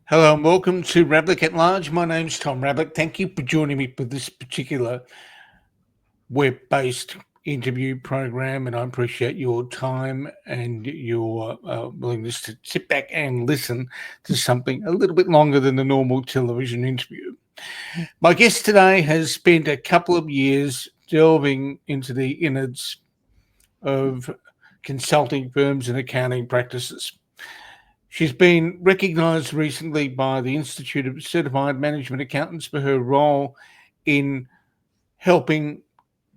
Hello and welcome to Ravlic at Large. My name's Tom Ravlic. Thank you for joining me for this particular web-based interview program, and I appreciate your time and your willingness to sit back and listen to something a little bit longer than the normal television interview. My guest today has spent a couple of years delving into the innards of consulting firms and accounting practices. She's been recognised recently by the Institute of Certified Management Accountants for her role in helping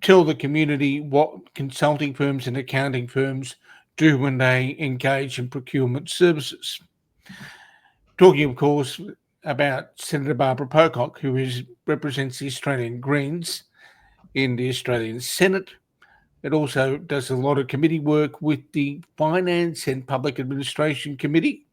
tell the community what consulting firms and accounting firms do when they engage in procurement services. Talking, of course, about Senator Barbara Pocock, who represents the Australian Greens in the Australian Senate. It also does a lot of committee work with the Finance and Public Administration Committee,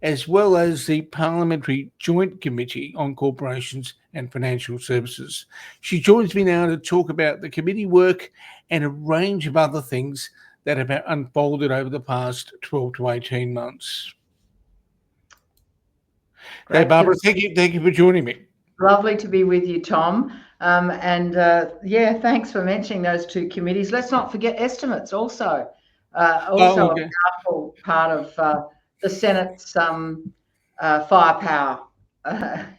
as well as the Parliamentary Joint Committee on Corporations and Financial Services. She joins me now to talk about the committee work and a range of other things that have unfolded over the past 12 to 18 months. Hey, Barbara, thank you for joining me. Lovely to be with you, Tom. Thanks for mentioning those two committees. Let's not forget estimates also. A powerful part of the Senate's firepower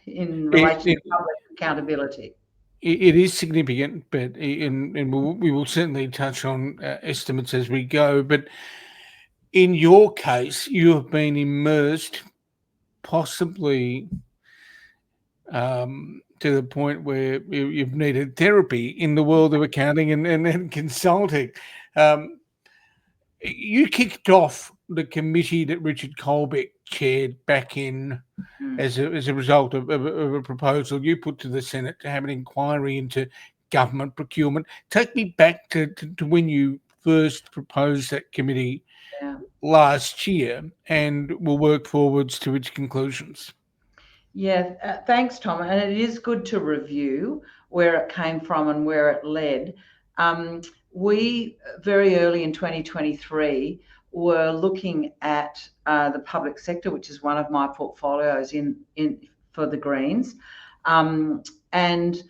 in relation to public accountability. It is significant, but we will certainly touch on estimates as we go. But in your case, you have been immersed, possibly to the point where you've needed therapy in the world of accounting and consulting. You kicked off the committee that Richard Colbeck chaired back in as a result of a proposal you put to the Senate to have an inquiry into government procurement. Take me back to when you first proposed that committee last year, and we'll work forwards to its conclusions. Yeah, thanks, Tom. And it is good to review where it came from and where it led. We, very early in 2023, were looking at the public sector, which is one of my portfolios in for the Greens. And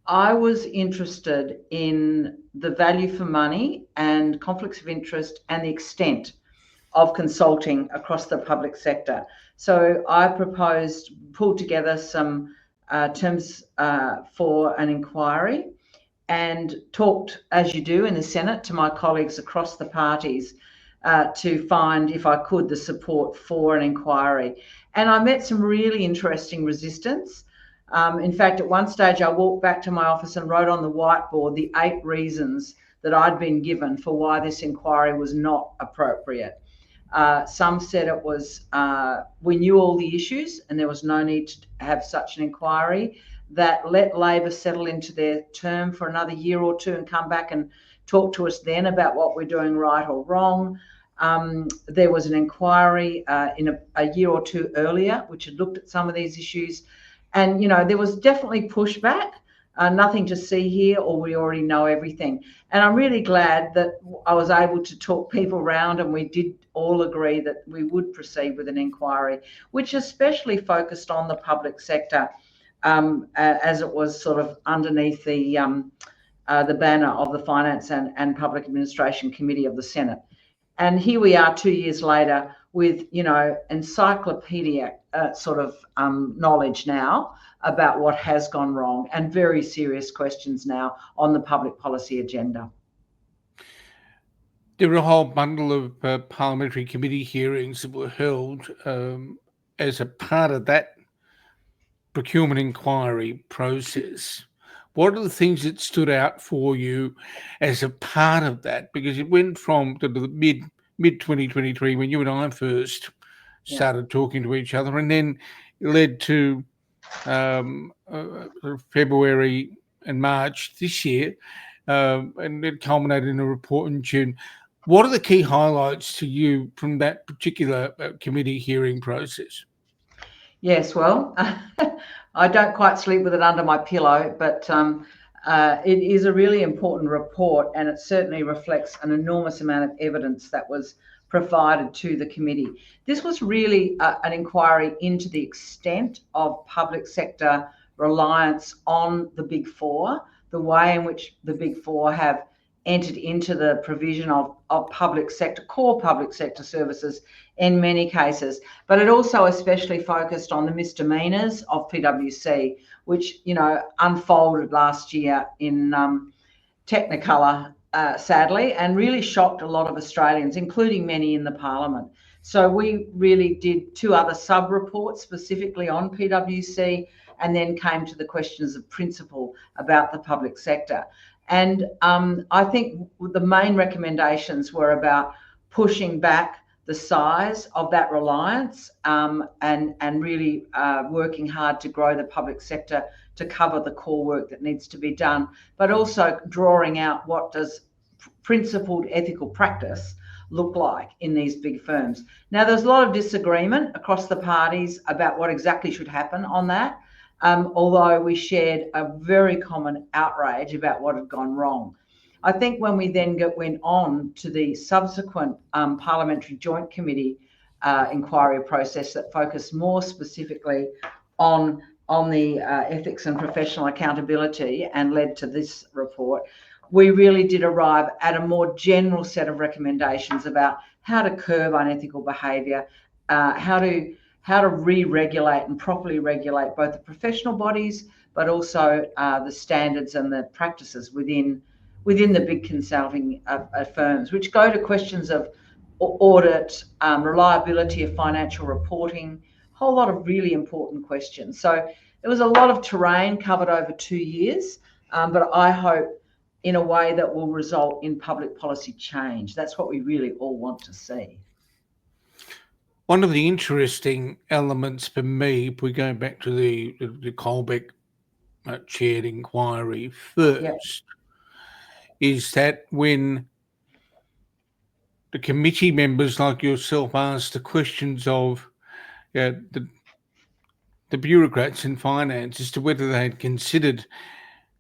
I was interested in the value for money and conflicts of interest and the extent of consulting across the public sector. So I pulled together some terms for an inquiry and talked, as you do in the Senate, to my colleagues across the parties to find, if I could, the support for an inquiry. And I met some really interesting resistance. In fact, at one stage, I walked back to my office and wrote on the whiteboard the 8 reasons that I'd been given for why this inquiry was not appropriate. Some said it was, we knew all the issues and there was no need to have such an inquiry, that let Labor settle into their term for another year or two and come back and talk to us then about what we're doing right or wrong. There was an inquiry in a year or two earlier, which had looked at some of these issues. And, there was definitely pushback. Nothing to see here, or we already know everything. And I'm really glad that I was able to talk people around, and we did all agree that we would proceed with an inquiry, which especially focused on the public sector, as it was sort of underneath the banner of the Finance and Public Administration Committee of the Senate. And here we are 2 years later with, encyclopedic knowledge now about what has gone wrong and very serious questions now on the public policy agenda. There were a whole bundle of parliamentary committee hearings that were held as a part of that procurement inquiry process. What are the things that stood out for you as a part of that? Because it went from the mid 2023 when you and I first started talking to each other, and then it led to February and March this year, and it culminated in a report in June. What are the key highlights to you from that particular committee hearing process? Yes, well, I don't quite sleep with it under my pillow, but it is a really important report, and it certainly reflects an enormous amount of evidence that was provided to the committee. This was really an inquiry into the extent of public sector reliance on the Big Four, the way in which the Big Four have entered into the provision of public sector, core public sector services in many cases. But it also especially focused on the misdemeanours of PwC, which, you know, unfolded last year in Technicolor, sadly, and really shocked a lot of Australians, including many in the Parliament. So we really did 2 other sub-reports specifically on PwC, and then came to the questions of principle about the public sector. And I think the main recommendations were about pushing back the size of that reliance, and really working hard to grow the public sector to cover the core work that needs to be done, but also drawing out what does principled ethical practice look like in these big firms. Now, there's a lot of disagreement across the parties about what exactly should happen on that, although we shared a very common outrage about what had gone wrong. I think when we then went on to the subsequent Parliamentary Joint Committee inquiry process that focused more specifically on the ethics and professional accountability and led to this report, we really did arrive at a more general set of recommendations about how to curb unethical behaviour, how to re-regulate and properly regulate both the professional bodies, but also the standards and the practices within the big consulting firms, which go to questions of audit, reliability of financial reporting, a whole lot of really important questions. So there was a lot of terrain covered over 2 years, but I hope in a way that will result in public policy change. That's what we really all want to see. One of the interesting elements for me, if we go back to the Colbeck chaired inquiry first, is that when the committee members like yourself asked the questions of the bureaucrats in finance as to whether they had considered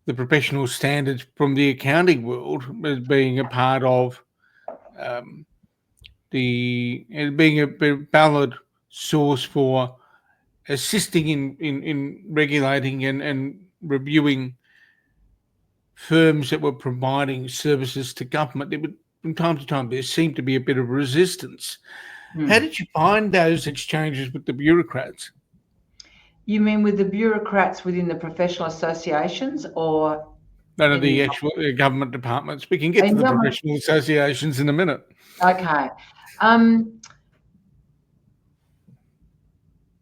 the professional standards from the accounting world as being a part of being a valid source for assisting in regulating and reviewing firms that were providing services to government, there would, from time to time, there seemed to be a bit of resistance. How did you find those exchanges with the bureaucrats? You mean with the bureaucrats within the professional associations, or none of the actual government departments? We can get to the professional associations in a minute. Okay.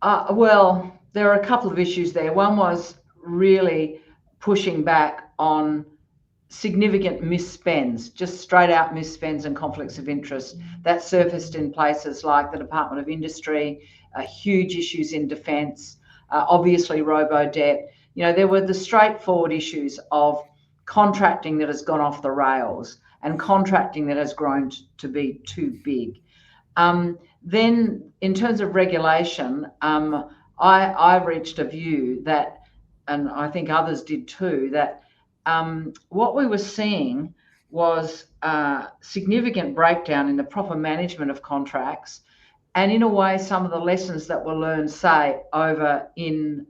Well, there are a couple of issues there. One was really pushing back on significant misspends, just straight out misspends and conflicts of interest that surfaced in places like the Department of Industry, huge issues in defence, obviously robo-debt. You know, there were the straightforward issues of contracting that has gone off the rails and contracting that has grown to be too big. Then in terms of regulation, I reached a view that, and I think others did too, that what we were seeing was significant breakdown in the proper management of contracts, and in a way some of the lessons that were learned, say, over in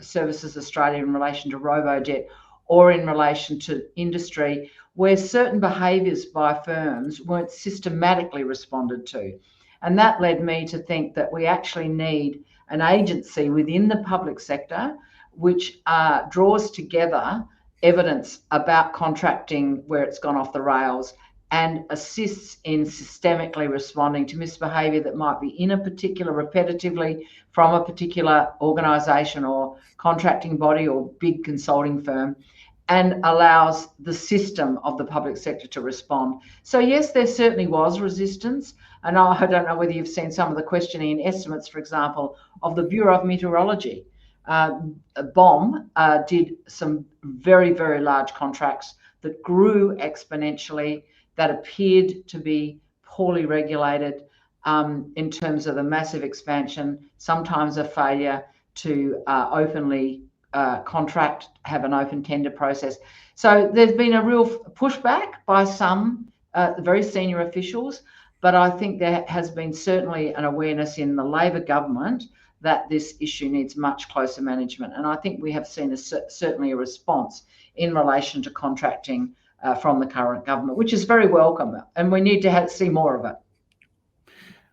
Services Australia in relation to robo-debt or in relation to industry, where certain behaviours by firms weren't systematically responded to. And that led me to think that we actually need an agency within the public sector which draws together evidence about contracting where it's gone off the rails and assists in systemically responding to misbehaviour that might be in a particular, repetitively from a particular organisation or contracting body or big consulting firm, and allows the system of the public sector to respond. So yes, there certainly was resistance. And I don't know whether you've seen some of the questioning and estimates, for example, of the Bureau of Meteorology. BOM did some very, very large contracts that grew exponentially, that appeared to be poorly regulated in terms of the massive expansion, sometimes a failure to openly contract, have an open tender process. So there's been a real pushback by some very senior officials. But I think there has been certainly an awareness in the Labor government that this issue needs much closer management. And I think we have seen certainly a response in relation to contracting from the current government, which is very welcome. And we need to see more of it.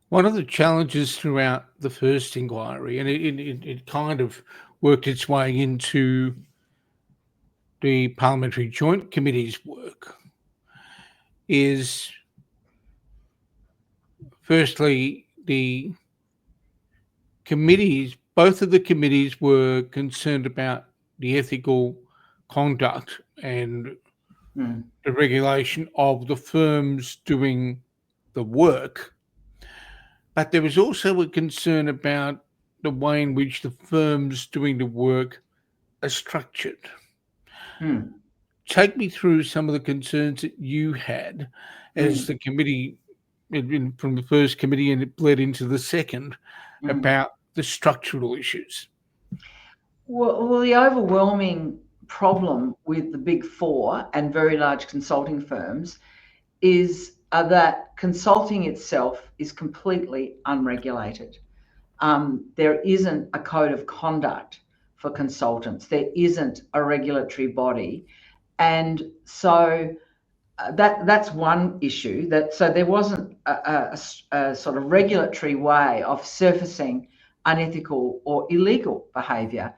One of the challenges throughout the first inquiry, and it kind of worked its way into the Parliamentary Joint Committee's work, is firstly the committees, both of the committees were concerned about the ethical conduct and the regulation of the firms doing the work. But there was also a concern about the way in which the firms doing the work are structured. Take me through some of the concerns that you had as the committee, from the first committee, and it bled into the second, about the structural issues. Well, the overwhelming problem with the Big Four and very large consulting firms is that consulting itself is completely unregulated. There isn't a code of conduct for consultants. There isn't a regulatory body. And so that's one issue. So there wasn't a sort of regulatory way of surfacing unethical or illegal behaviour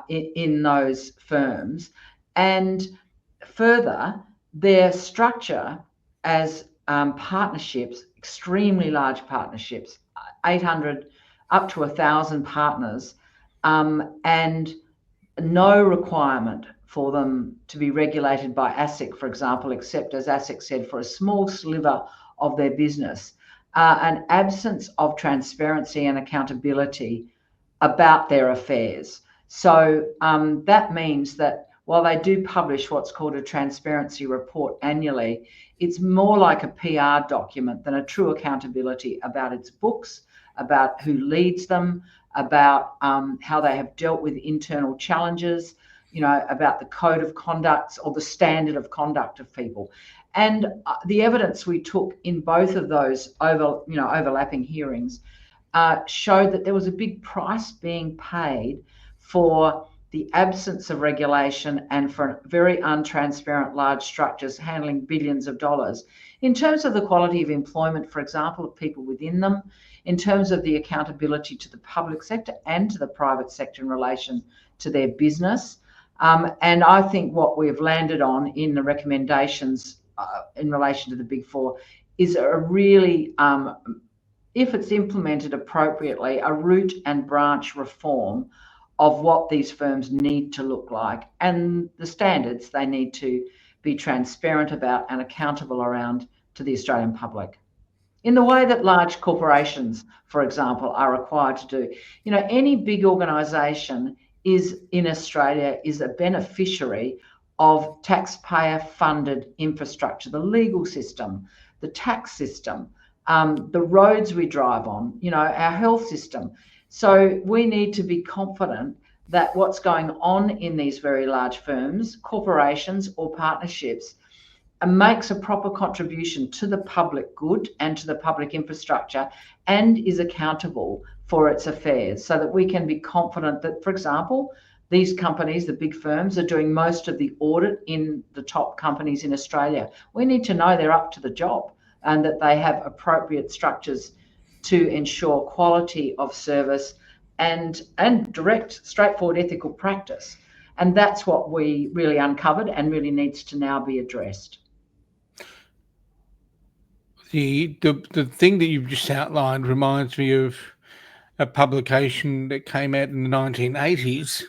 in those firms. And further, their structure as partnerships, extremely large partnerships, 800 up to 1,000 partners, and no requirement for them to be regulated by ASIC, for example, except, as ASIC said, for a small sliver of their business, an absence of transparency and accountability about their affairs. So that means that while they do publish what's called a transparency report annually, it's more like a PR document than a true accountability about its books, about who leads them, about how they have dealt with internal challenges, about the code of conduct or the standard of conduct of people. And the evidence we took in both of those overlapping hearings showed that there was a big price being paid for the absence of regulation and for very untransparent large structures handling billions of dollars. In terms of the quality of employment, for example, of people within them, in terms of the accountability to the public sector and to the private sector in relation to their business. And I think what we've landed on in the recommendations in relation to the Big Four is a really, if it's implemented appropriately, a root and branch reform of what these firms need to look like and the standards they need to be transparent about and accountable around to the Australian public, in the way that large corporations, for example, are required to do. Any big organisation in Australia is a beneficiary of taxpayer-funded infrastructure, the legal system, the tax system, the roads we drive on, our health system. So we need to be confident that what's going on in these very large firms, corporations or partnerships, makes a proper contribution to the public good and to the public infrastructure and is accountable for its affairs, so that we can be confident that, for example, these companies, the big firms, are doing most of the audit in the top companies in Australia. We need to know they're up to the job and that they have appropriate structures to ensure quality of service and direct, straightforward ethical practice. And that's what we really uncovered and really needs to now be addressed. The thing that you've just outlined reminds me of a publication that came out in the 1980s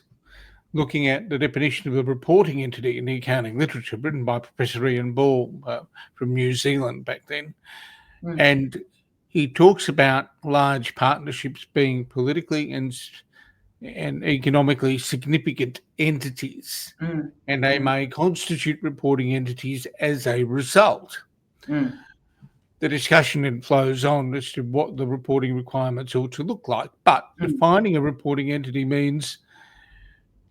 looking at the definition of a reporting entity in the accounting literature, written by Professor Ian Ball from New Zealand back then. And he talks about large partnerships being politically and economically significant entities, and they may constitute reporting entities as a result. The discussion then flows on as to what the reporting requirements ought to look like. But defining a reporting entity means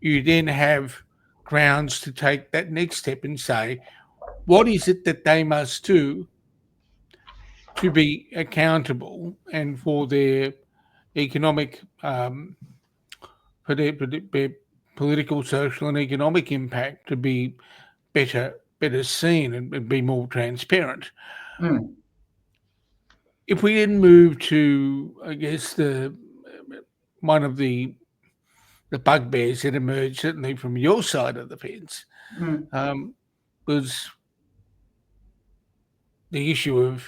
you then have grounds to take that next step and say, what is it that they must do to be accountable and for their economic, their political, social, and economic impact to be better seen and be more transparent. Mm, If we then move to, I guess, the one of the bugbears that emerged certainly from your side of the fence mm, um, was the issue of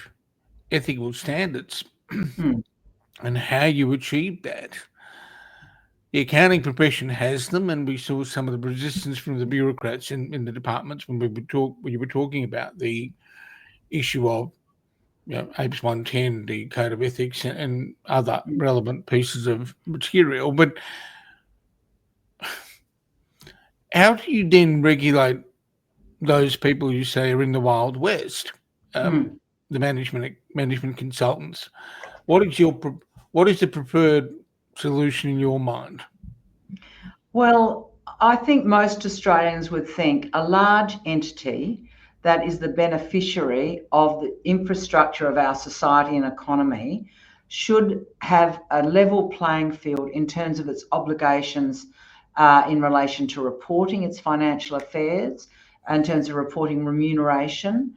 ethical standards mm, and how you achieve that. The accounting profession has them, and we saw some of the resistance from the bureaucrats in the departments when you were talking about the issue of APES 110, the Code of Ethics, and other mm, relevant pieces of material. But how do you then regulate those people you say are in the Wild West, mm. the management consultants? What is what is the preferred solution in your mind? Well, I think most Australians would think a large entity that is the beneficiary of the infrastructure of our society and economy should have a level playing field in terms of its obligations in relation to reporting its financial affairs, in terms of reporting remuneration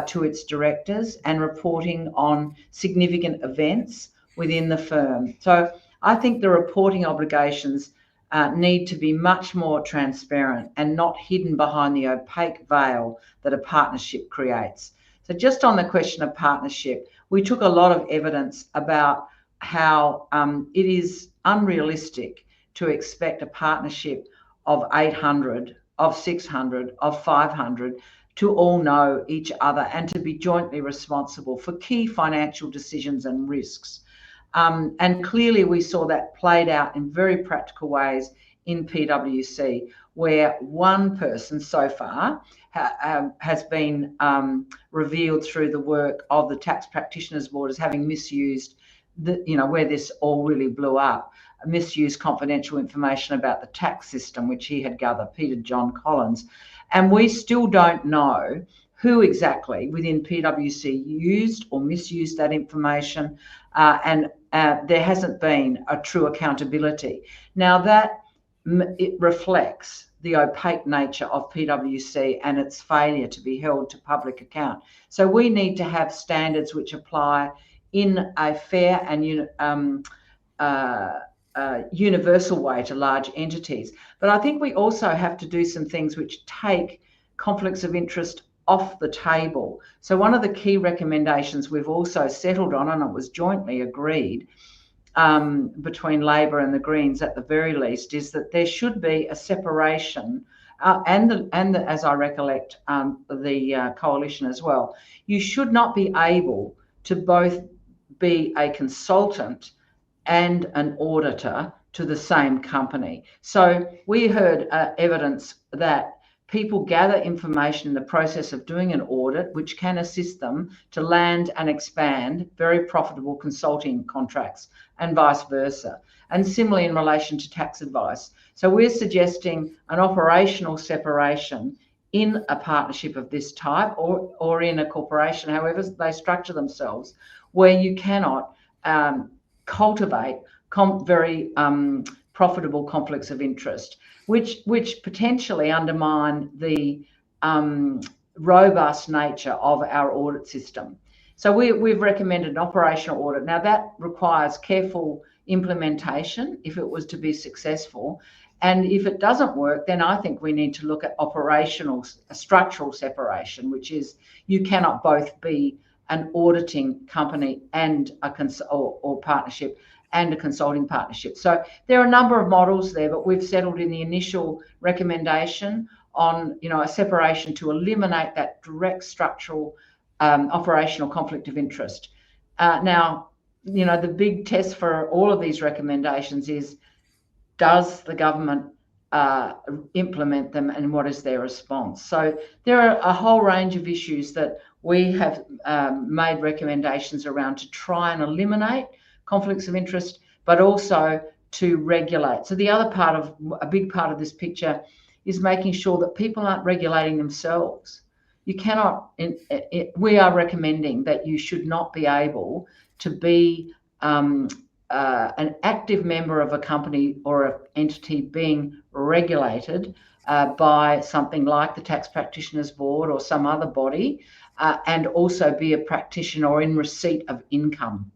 to its directors, and reporting on significant events within the firm. So I think the reporting obligations need to be much more transparent and not hidden behind the opaque veil that a partnership creates. So just on the question of partnership, we took a lot of evidence about how it is unrealistic to expect a partnership of 800, of 600, of 500 to all know each other and to be jointly responsible for key financial decisions and risks. And clearly we saw that played out in very practical ways in PwC, where one person so far has been revealed through the work of the Tax Practitioners Board as having misused, where this all really blew up, misused confidential information about the tax system, which he had gathered, Peter John Collins. And we still don't know who exactly within PwC used or misused that information, and there hasn't been a true accountability. Now that it reflects the opaque nature of PwC and its failure to be held to public account. So we need to have standards which apply in a fair and universal way to large entities. But I think we also have to do some things which take conflicts of interest off the table. So one of the key recommendations we've also settled on, and it was jointly agreed between Labor and the Greens at the very least, is that there should be a separation, as I recollect, the coalition as well. You should not be able to both be a consultant and an auditor to the same company. So we heard evidence that people gather information in the process of doing an audit, which can assist them to land and expand very profitable consulting contracts and vice versa. And similarly in relation to tax advice. So we're suggesting an operational separation in a partnership of this type or in a corporation, however they structure themselves, where you cannot cultivate very profitable conflicts of interest, which potentially undermine the robust nature of our audit system. So we've recommended an operational audit. Now that requires careful implementation if it was to be successful. And if it doesn't work, then I think we need to look at operational structural separation, which is you cannot both be an auditing company and or partnership and a consulting partnership. So there are a number of models there, but we've settled in the initial recommendation on a separation to eliminate that direct structural operational conflict of interest. Now, the big test for all of these recommendations is, does the government implement them, and what is their response? So there are a whole range of issues that we have made recommendations around to try and eliminate conflicts of interest, but also to regulate. So a big part of this picture is making sure that people aren't regulating themselves. you cannot, we are recommending that you should not be able to be an active member of a company or an entity being regulated by something like the Tax Practitioners Board or some other body, and also be a practitioner or in receipt of income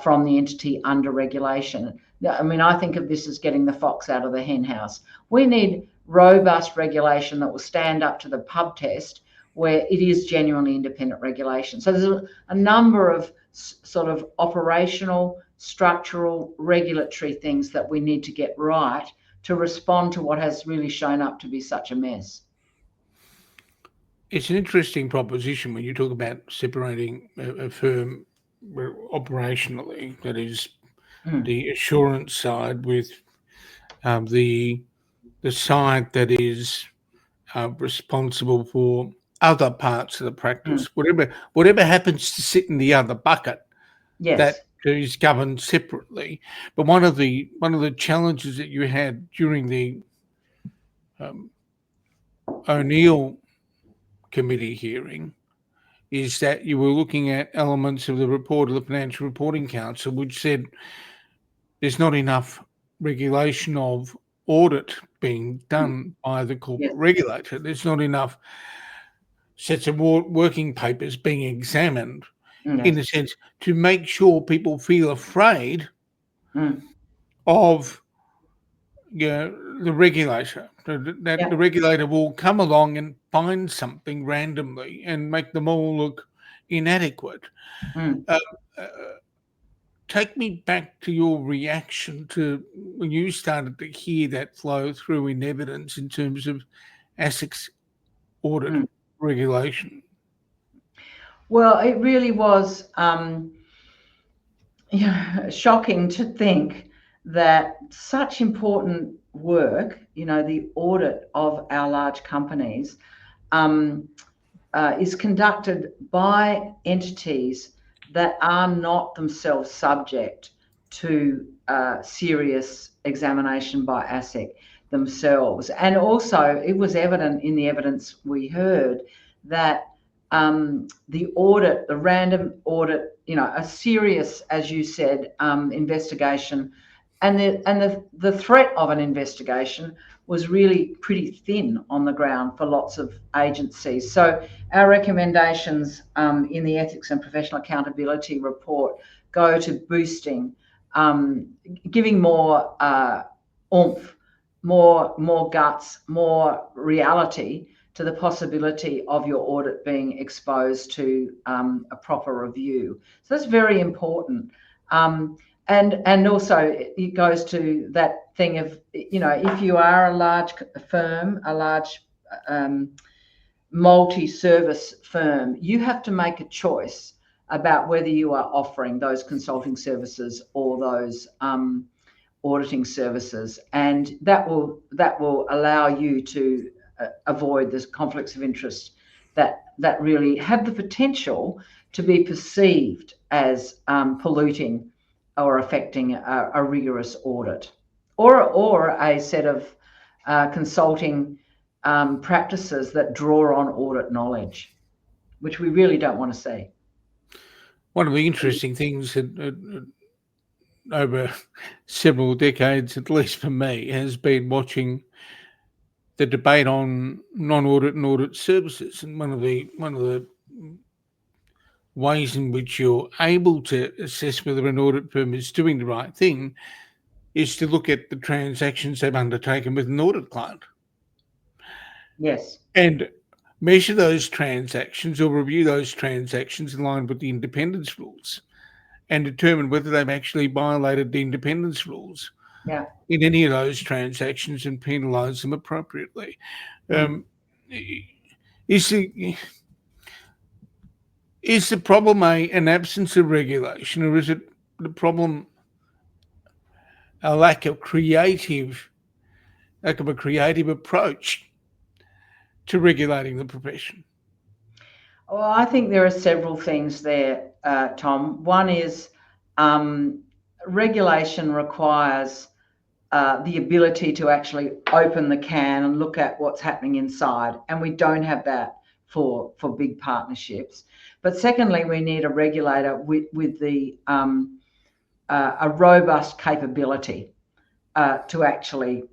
from the entity under regulation. I mean, I think of this as getting the fox out of the hen house. We need robust regulation that will stand up to the pub test, where it is genuinely independent regulation. So there's a number of sort of operational, structural, regulatory things that we need to get right to respond to what has really shown up to be such a mess. It's an interesting proposition when you talk about separating a firm operationally, that is the assurance side, with the side that is responsible for other parts of the practice. Whatever happens to sit in the other bucket, Yes. that is governed separately. But one of the challenges that you had during the O'Neill committee hearing is that you were looking at elements of the report of the Financial Reporting Council, which said there's not enough regulation of audit being done by the corporate regulator. There's not enough sets of working papers being examined, in a sense, to make sure people feel afraid of the regulator. That the regulator will come along and find something randomly and make them all look inadequate. Take me back to your reaction to when you started to hear that flow through in evidence in terms of ASIC's audit regulation. Well, it really was shocking to think that such important work, the audit of our large companies, is conducted by entities that are not themselves subject to serious examination by ASIC themselves. And also, it was evident in the evidence we heard that the audit, the random audit, a serious, as you said, investigation, and the threat of an investigation was really pretty thin on the ground for lots of agencies. So our recommendations in the Ethics and Professional Accountability report go to boosting, giving more oomph, more guts, more reality to the possibility of your audit being exposed to a proper review. So that's very important. And also it goes to that thing of, if you are a large firm, a large multi-service firm, you have to make a choice about whether you are offering those consulting services or those auditing services, and that will allow you to avoid the conflicts of interest that really have the potential to be perceived as polluting or affecting a rigorous audit, or a set of consulting practices that draw on audit knowledge, which we really don't want to see. One of the interesting things over several decades, at least for me, has been watching the debate on non-audit and audit services. And one of the ways in which you're able to assess whether an audit firm is doing the right thing is to look at the transactions they've undertaken with an audit client. Yes. And measure those transactions or review those transactions in line with the independence rules and determine whether they've actually violated the independence rules in any of those transactions and penalise them appropriately. Is the problem an absence of regulation, or is it the problem a lack of a creative approach to regulating the profession? Well, I think there are several things there, Tom. One is regulation requires the ability to actually open the can and look at what's happening inside, and we don't have that for big partnerships. But secondly, we need a regulator with a robust capability to actually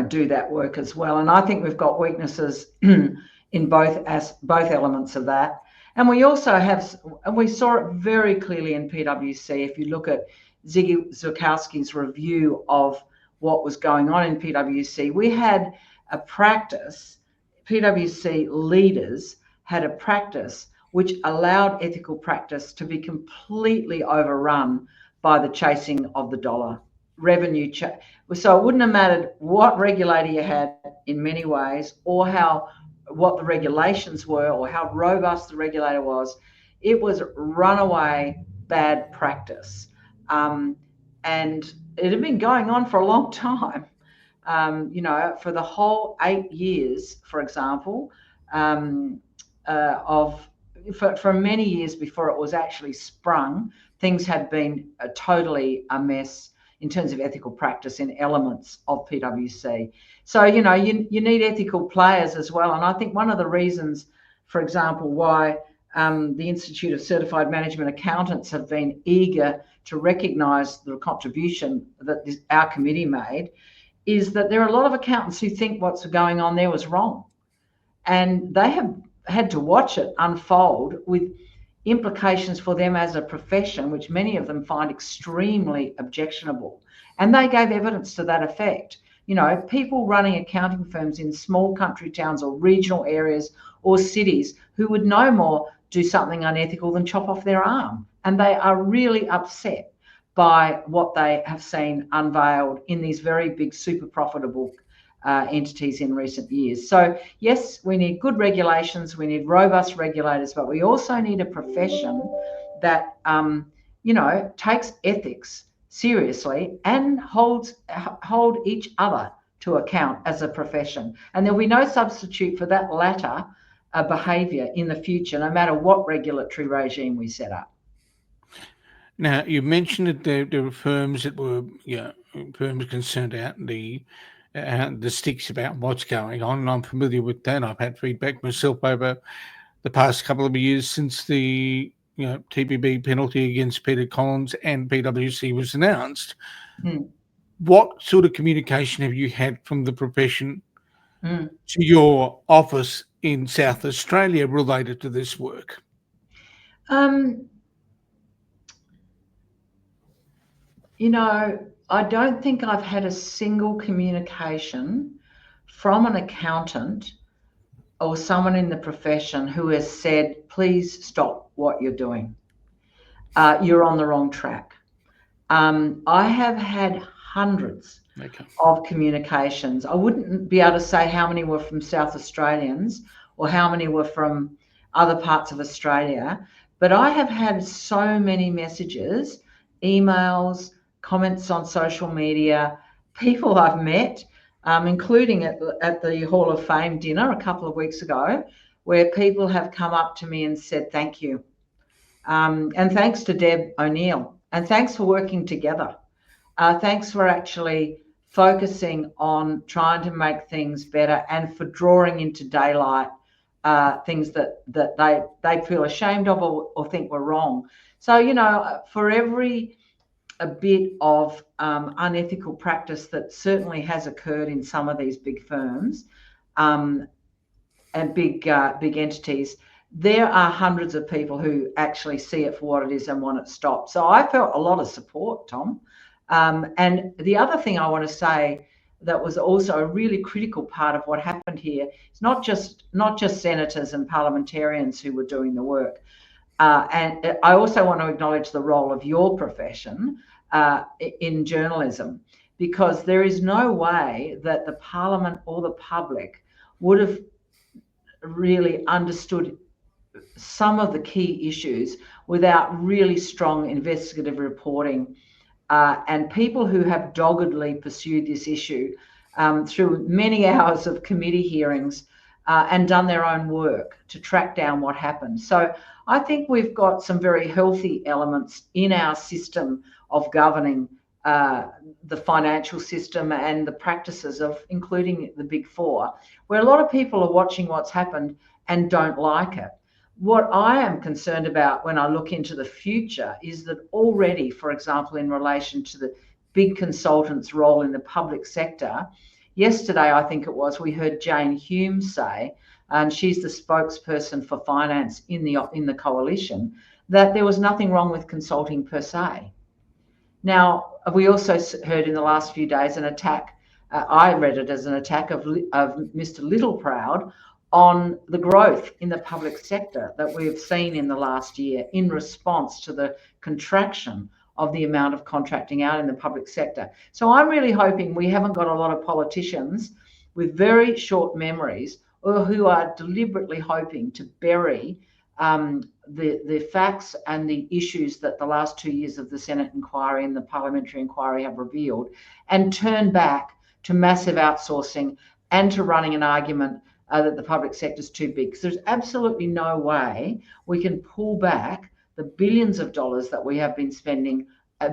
do that work as well. And I think we've got weaknesses in both elements of that. And we also have, and we saw it very clearly in PwC. If you look at Ziggy Zukowski's review of what was going on in PwC, we had a practice, PwC leaders had a practice which allowed ethical practice to be completely overrun by the chasing of the dollar. Revenue. So it wouldn't have mattered what regulator you had in many ways, or what the regulations were, or how robust the regulator was. It was runaway bad practice. And it had been going on for a long time. For the whole 8 years, for example, for many years before it was actually sprung, things had been totally a mess in terms of ethical practice in elements of PwC. So, you need ethical players as well. And I think one of the reasons, for example, why the Institute of Certified Management Accountants have been eager to recognise the contribution that our committee made is that there are a lot of accountants who think what's going on there was wrong. And they have had to watch it unfold with implications for them as a profession, which many of them find extremely objectionable. And they gave evidence to that effect. People running accounting firms in small country towns or regional areas or cities who would no more do something unethical than chop off their arm. And they are really upset by what they have seen unveiled in these very big, super profitable entities in recent years. So yes, we need good regulations, we need robust regulators, but we also need a profession that takes ethics seriously and hold each other to account as a profession. And there'll be no substitute for that latter behaviour in the future, no matter what regulatory regime we set up. Now, you mentioned that there were firms that were, firms concerned out the sticks about what's going on, and I'm familiar with that. I've had feedback myself over the past couple of years since the TPB penalty against Peter Collins and PwC was announced. What sort of communication have you had from the profession to your office in South Australia related to this work? I don't think I've had a single communication from an accountant or someone in the profession who has said, please stop what you're doing. You're on the wrong track. I have had hundreds of communications. I wouldn't be able to say how many were from South Australians or how many were from other parts of Australia, but I have had so many messages, emails, comments on social media, people I've met, including at the Hall of Fame dinner a couple of weeks ago, where people have come up to me and said, thank you. And thanks to Deb O'Neill. And thanks for working together. Thanks for actually focusing on trying to make things better and for drawing into daylight things that they feel ashamed of or think were wrong. So, for every a bit of unethical practice that certainly has occurred in some of these big firms and big entities, there are hundreds of people who actually see it for what it is and want it stopped. So I felt a lot of support, Tom. And the other thing I want to say that was also a really critical part of what happened here is not just senators and parliamentarians who were doing the work. And I also want to acknowledge the role of your profession in journalism, because there is no way that the Parliament or the public would have really understood some of the key issues without really strong investigative reporting and people who have doggedly pursued this issue through many hours of committee hearings and done their own work to track down what happened. So I think we've got some very healthy elements in our system of governing the financial system and the practices of including the Big Four, where a lot of people are watching what's happened and don't like it. What I am concerned about when I look into the future is that already, for example, in relation to the big consultants' role in the public sector, yesterday, I think it was, we heard Jane Hume say, and she's the spokesperson for finance in the coalition, that there was nothing wrong with consulting per se. Now, we also heard in the last few days an attack, I read it as an attack of Mr. Littleproud on the growth in the public sector that we've seen in the last year in response to the contraction of the amount of contracting out in the public sector. So I'm really hoping we haven't got a lot of politicians with very short memories or who are deliberately hoping to bury the facts and the issues that the last 2 years of the Senate inquiry and the parliamentary inquiry have revealed, and turn back to massive outsourcing and to running an argument that the public sector is too big. Because there's absolutely no way we can pull back the billions of dollars that we have been spending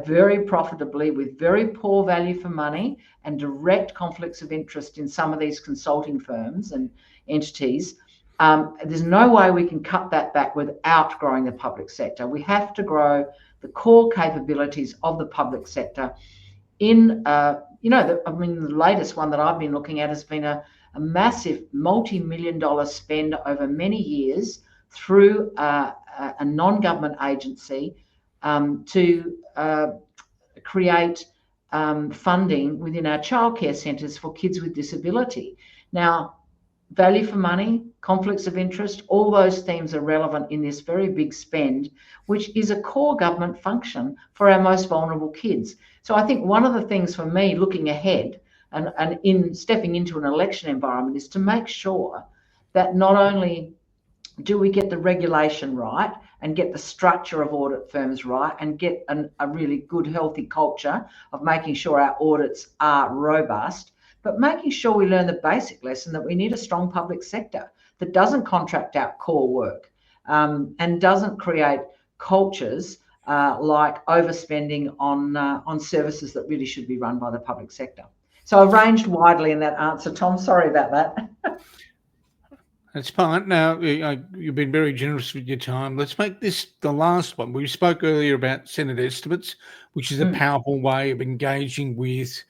very profitably with very poor value for money and direct conflicts of interest in some of these consulting firms and entities. There's no way we can cut that back without growing the public sector. We have to grow the core capabilities of the public sector. The latest one that I've been looking at has been a massive multi-million-dollar spend over many years through a non-government agency to create funding within our childcare centres for kids with disability. Now, value for money, conflicts of interest, all those themes are relevant in this very big spend, which is a core government function for our most vulnerable kids. So I think one of the things for me looking ahead and in stepping into an election environment is to make sure that not only do we get the regulation right and get the structure of audit firms right and get a really good, healthy culture of making sure our audits are robust, but making sure we learn the basic lesson that we need a strong public sector that doesn't contract out core work and doesn't create cultures like overspending on services that really should be run by the public sector. So I've ranged widely in that answer, Tom. Sorry about that. That's fine. Now, you've been very generous with your time. Let's make this the last one. We spoke earlier about Senate estimates, which is a powerful way of engaging with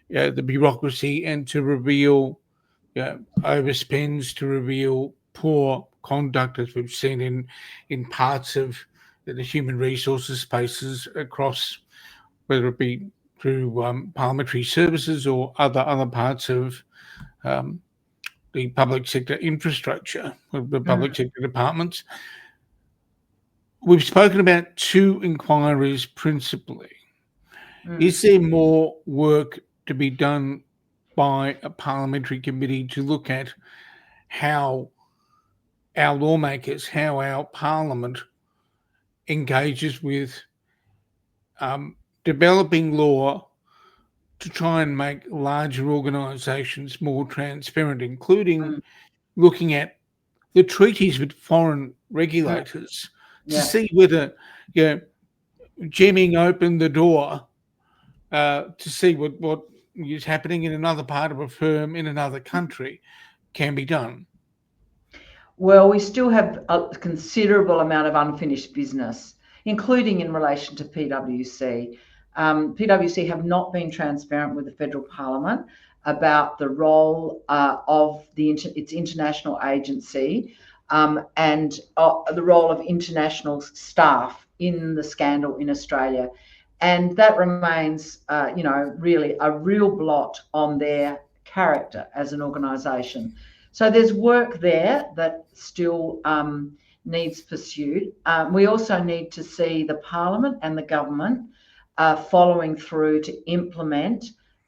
the bureaucracy and to reveal overspends, to reveal poor conduct, as we've seen in parts of the human resources spaces across, whether it be through parliamentary services or other parts of the public sector infrastructure, the public sector departments. We've spoken about two inquiries principally. Is there more work to be done by a parliamentary committee to look at how our lawmakers, how our parliament engages with developing law to try and make larger organisations more transparent, including looking at the treaties with foreign regulators to see whether jamming open the door to see what is happening in another part of a firm in another country can be done. Well, we still have a considerable amount of unfinished business, including in relation to PwC. PwC have not been transparent with the federal parliament about the role of its international agency and the role of international staff in the scandal in Australia. And that remains, really a real blot on their character as an organisation. So there's work there that still needs pursued. We also need to see the Parliament and the government following through to implement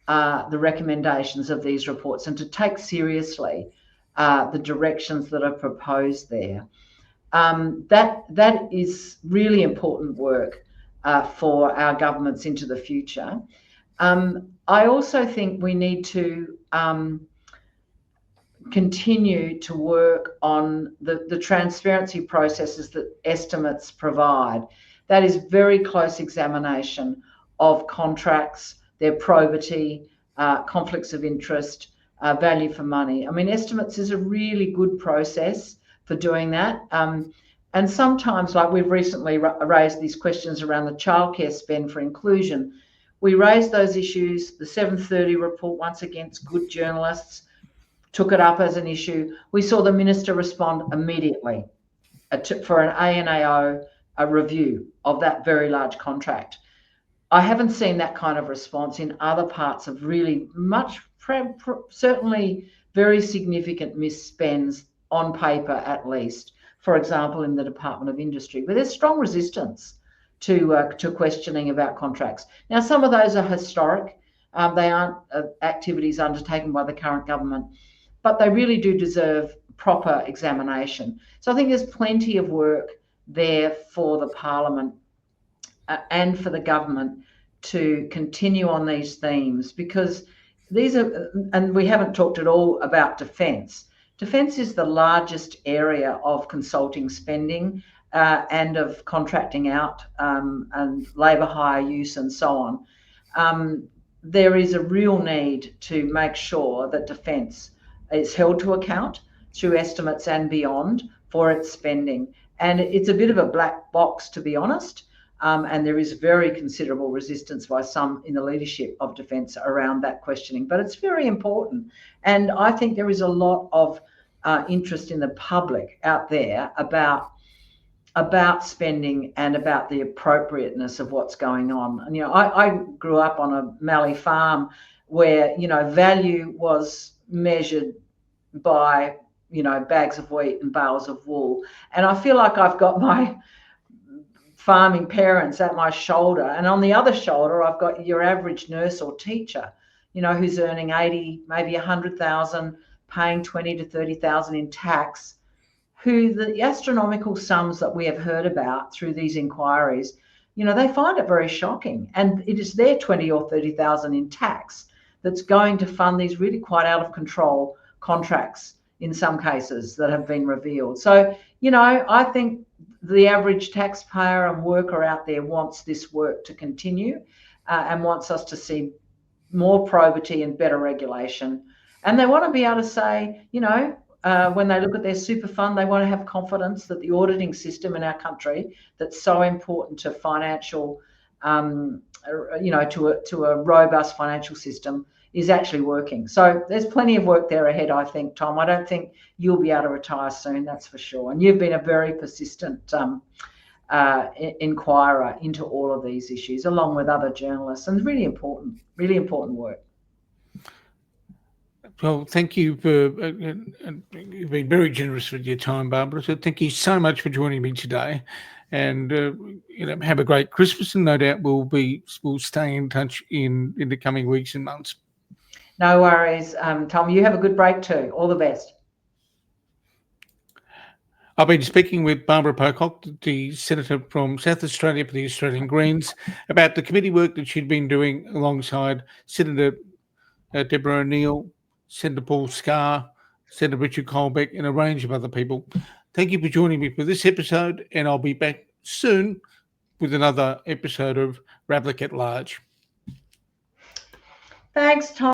the recommendations of these reports and to take seriously the directions that are proposed there. That is really important work for our governments into the future. I also think we need to continue to work on the transparency processes that estimates provide. That is very close examination of contracts, their probity, conflicts of interest, value for money. I mean, estimates is a really good process for doing that. And sometimes, like we've recently raised these questions around the childcare spend for inclusion. We raised those issues. The 7:30 report, once against good journalists, took it up as an issue. We saw the minister respond immediately for an ANAO review of that very large contract. I haven't seen that kind of response in other parts of really much, certainly very significant misspends on paper at least. For example, in the Department of Industry, where there's strong resistance to questioning about contracts. Now, some of those are historic. They aren't activities undertaken by the current government, but they really do deserve proper examination. So I think there's plenty of work there for the Parliament and for the government to continue on these themes, because these are, and we haven't talked at all about defence. Defence is the largest area of consulting spending and of contracting out and labour hire use and so on. There is a real need to make sure that defence is held to account through estimates and beyond for its spending. And it's a bit of a black box, to be honest. And there is very considerable resistance by some in the leadership of defence around that questioning. But it's very important. And I think there is a lot of interest in the public out there about spending and about the appropriateness of what's going on. And, I grew up on a Mallee farm where, value was measured by, bags of wheat and bales of wool. And I feel like I've got my farming parents at my shoulder, and on the other shoulder I've got your average nurse or teacher, who's earning 80, maybe 100,000, paying 20 to 30,000 in tax, who the astronomical sums that we have heard about through these inquiries, they find it very shocking. And it is their 20 or 30,000 in tax that's going to fund these really quite out of control contracts in some cases that have been revealed. So, I think the average taxpayer and worker out there wants this work to continue and wants us to see more probity and better regulation. And they want to be able to say, when they look at their super fund, they want to have confidence that the auditing system in our country, that's so important to financial, to a robust financial system, is actually working. So there's plenty of work there ahead, I think, Tom. I don't think you'll be able to retire soon, that's for sure. And you've been a very persistent inquirer into all of these issues, along with other journalists, and really important work. Well, thank you for you've been very generous with your time, Barbara. So thank you so much for joining me today, and have a great Christmas. And no doubt we'll stay in touch in the coming weeks and months. No worries, Tom. You have a good break too. All the best. I've been speaking with Barbara Pocock, the Senator from South Australia for the Australian Greens, about the committee work that she'd been doing alongside Senator Deborah O'Neill, Senator Paul Scar, Senator Richard Colbeck, and a range of other people. Thank you for joining me for this episode, and I'll be back soon with another episode of Ravlic at Large. Thanks, Tom.